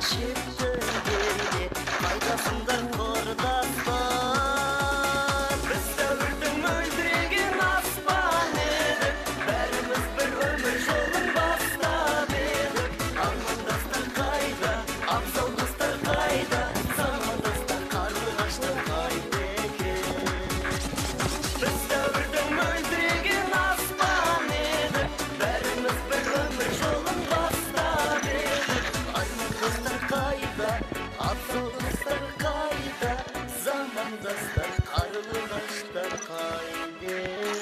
шеттің елде қайдасыңдар құрдастар. Біз дәуірдің мөлдіреген аспан едік, бәріміз бір өмір жолын бастап едік. Армандастар қайда, абзал достар қайда, замандастар қарлығаштар қайда екен. Біз дәуірдің мөлдіреген аспан едік, бәріміз бір өмір жолын бастап едік. Армандастар қайда, абзал достар қайда, замандастар қарлығаштар қайда екен.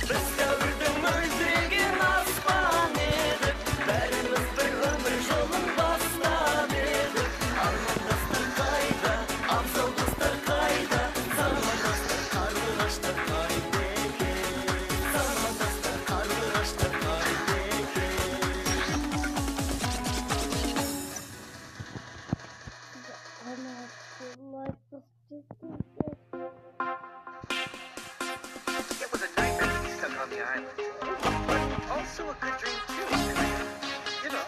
Біз дәуірдің мөлдіреген аспан едік, бәріміз бір өмір жолын бастап едік. Армандастар қайда, абзал достар қайда, замандастар қарлығаштар қайда екен. Замандастар қарлығаштар қайда екен. It was a nightmare to be stuck on the island. But also a good dream too. You know.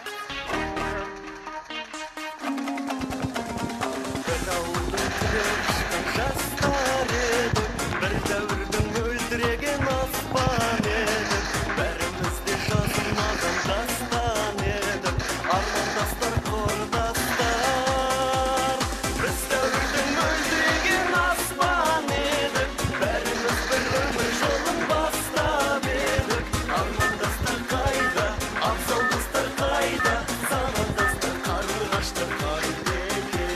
Бір ауылдың күрескен жастар едік, бір дәуірдің мөлдіреген аспан едік. Бәріміз де жазылмаған дастан едік, армандастар құрдастар. Біз дәуірдің мөлдіреген аспан едік, бәріміз бір өмір жолын бастап едік. Армандастар қайда, абзал достар қайда, замандастар қарлығаштар қайда екен.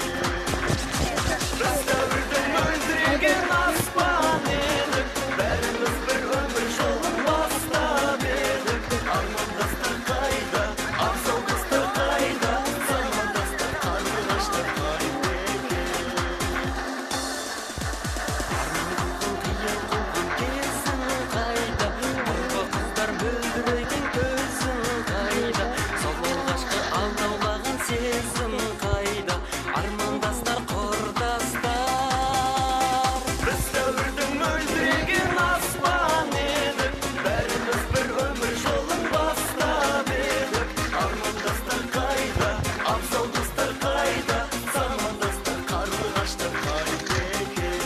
Біз дәуірдің мөлдіреген аспан едік, бәріміз бір өмір жолын бастап едік. Армандастар қайда, абзал достар қайда, замандастар қарлығаштар қайда екен. Армандықтың қиял қылған кезің қайда, нұрға қыздар мөлдіреген көзің қайда, сол алғашқы алдаулаған сезім қайда, армандастар құрдастар. Біз дәуірдің мөлдіреген аспан едік, бәріміз бір өмір жолын бастап едік. Армандастар қайда, абзал достар қайда, замандастар қарлығаштар қайда екен.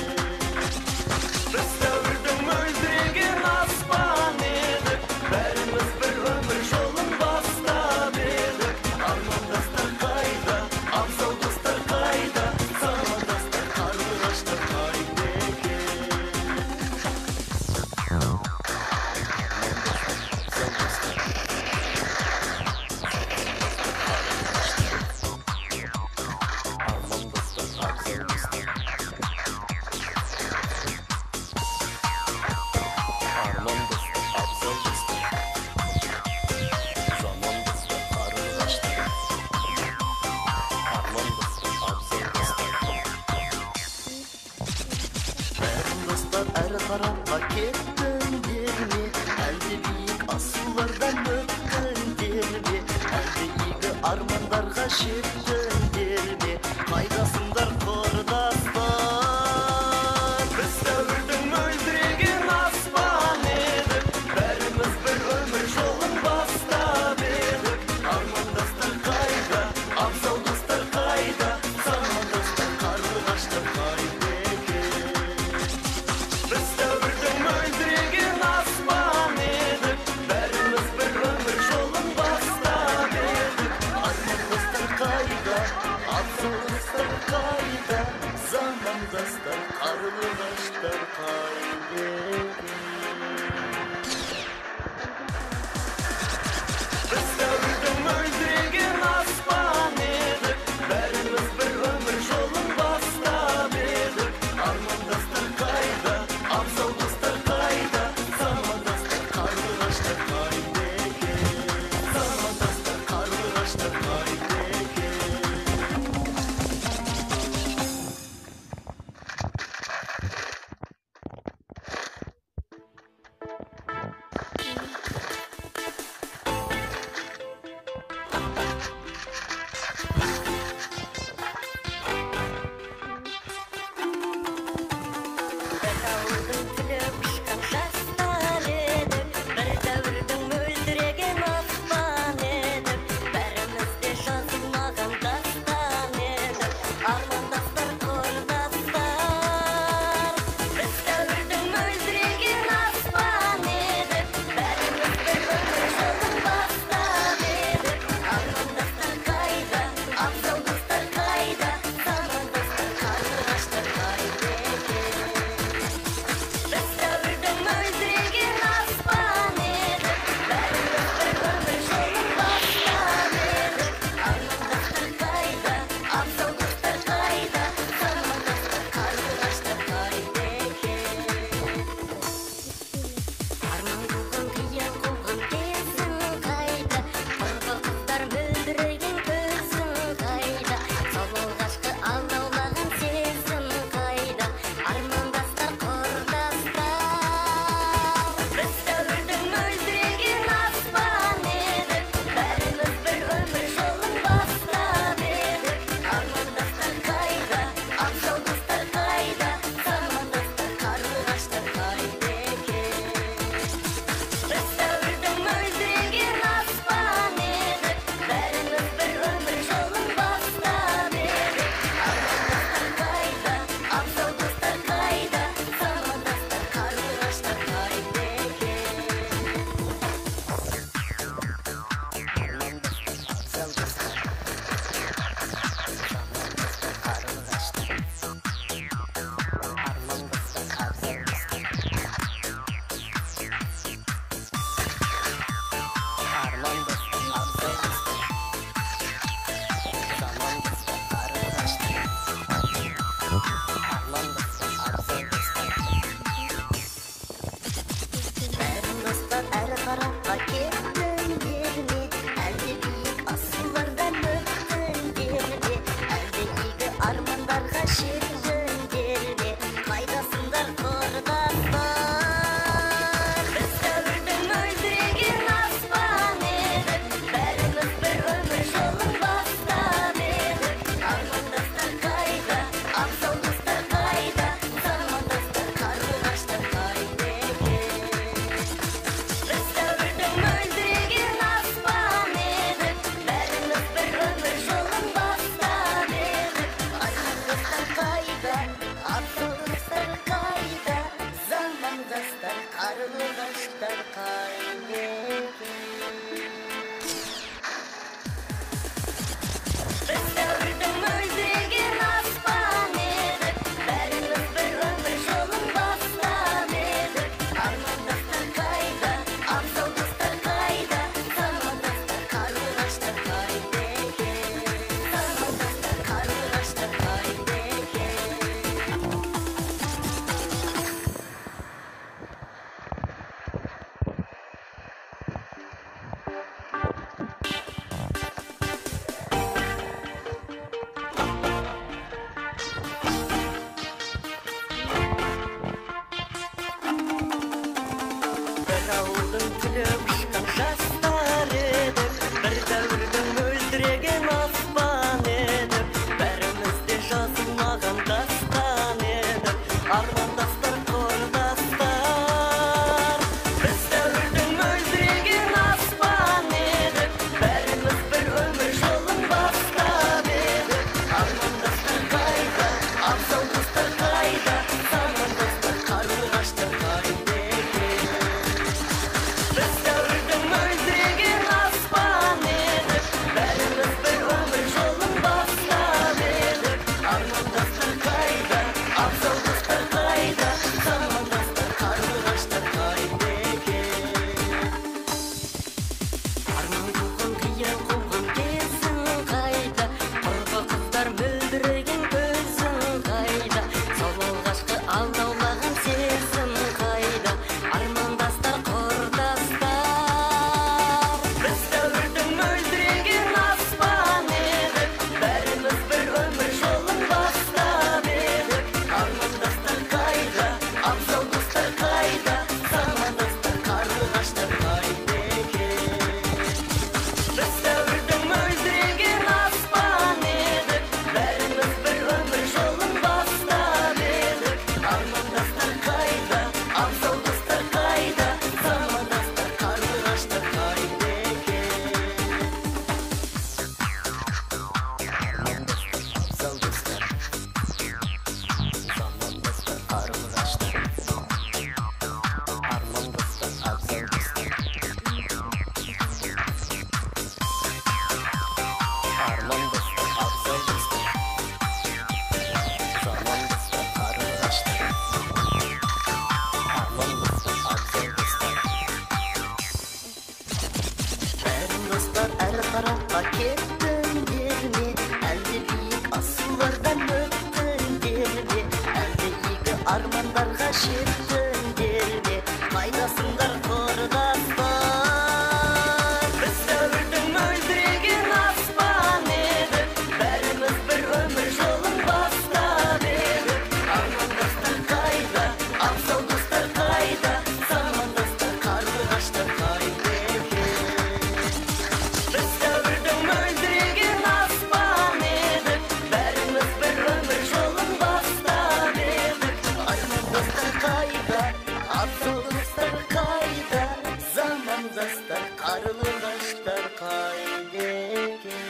Біз дәуірдің мөлдіреген аспан едік, бәріміз бір өмір жолын бастап едік. Армандастар қайда, абзал достар қайда, замандастар қарлығаштар қайда екен. Достар әр тарапқа кеттіңдер ме? Әлде биік асулардан өттіңдер ме? Әлде игі армандарға жеттіңдер ме? Қайдасыңдар құрдастар? Біз дәуірдің мөлдіреген аспан едік, бәріміз бір өмір жолын бастап едік. Армандастар қайда, абзал достар қайда, замандастар қарлығаштар қайда екен. Біз дәуірдің мөлдіреген аспан едік, бәріміз бір өмір жолын бастап едік. Армандастар қайда, абзал достар қайда, замандастар қарлығаштар қайда екен. Біз дәуірдің мөлдіреген аспан едік, бәріміз бір өмір жолын бастап едік. Армандастар қайда, абзал достар қайда, замандастар қарлығаштар қайда екен. Замандастар қарлығаштар қайда екен. дәуірдің мөлдіреген аспан едік, бәріміз де жазылмаған дастан едік, армандастар құрдастар. Біз дәуірдің мөлдіреген аспан едік, бәріміз бір өмір жолын бастап едік, армандастар қайда, абзал достар қайда, замандастар қарлығаштар қайда екен. Біз дәуірдің мөлдіреген аспан едік, бәріміз бір өмір жолын бастап едік, армандастар қайда, абзал достар қайда, замандастар қарлығаштар қайда екен. Арман қуған қия қуған кезің қайда, құрбы қыздар мөлдіреген көзің қайда, сол алғашқы алдаулаған сезім қайда, армандастар құрдастар. Біз дәуірдің мөлдіреген аспан едік, бәріміз бір өмір жолын бастап едік, армандастар қайда, абзал достар қайда, замандастар қарлығаштар қайда екен. Біз дәуірдің мөлдіреген аспан едік, бәріміз бір өмір жолын бастап едік, армандастар қайда, абзал достар қайда, замандастар қарлығаштар қайда екен. Абзал достар, замандастар қарлығаштар, армандастар, абзал достар. Армандастар, абзал достар, замандастар қарлығаштар, армандастар, абзал достар. Бәрін достар әр тарапқа кеттіңдер ме, әлде биік асулардан өттіңдер ме, әлде игі армандарға жеттіңдер ме, қайдасыңдар құрдастар. Біз дәуірдің мөлдіреген аспан едік, бәріміз бір өмір жолын бастап едік, армандастар қайда, абзал достар қайда, замандастар қарлығаштар қайда екен. Біз дәуірдің мөлдіреген аспан едік, бәріміз бір өмір жолын бастап едік, армандастар қайда, абзал достар қайда, замандастар қарлығаштар қайда екен.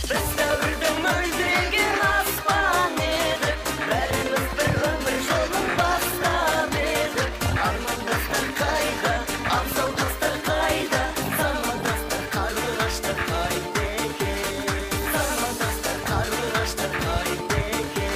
Біз дәуірдің мөлдіреген аспан едік, бәріміз бір өмір жолын бастап едік, армандастар қайда, абзал достар қайда, замандастар қарлығаштар қайда екен. Замандастар қарлығаштар қайда екен.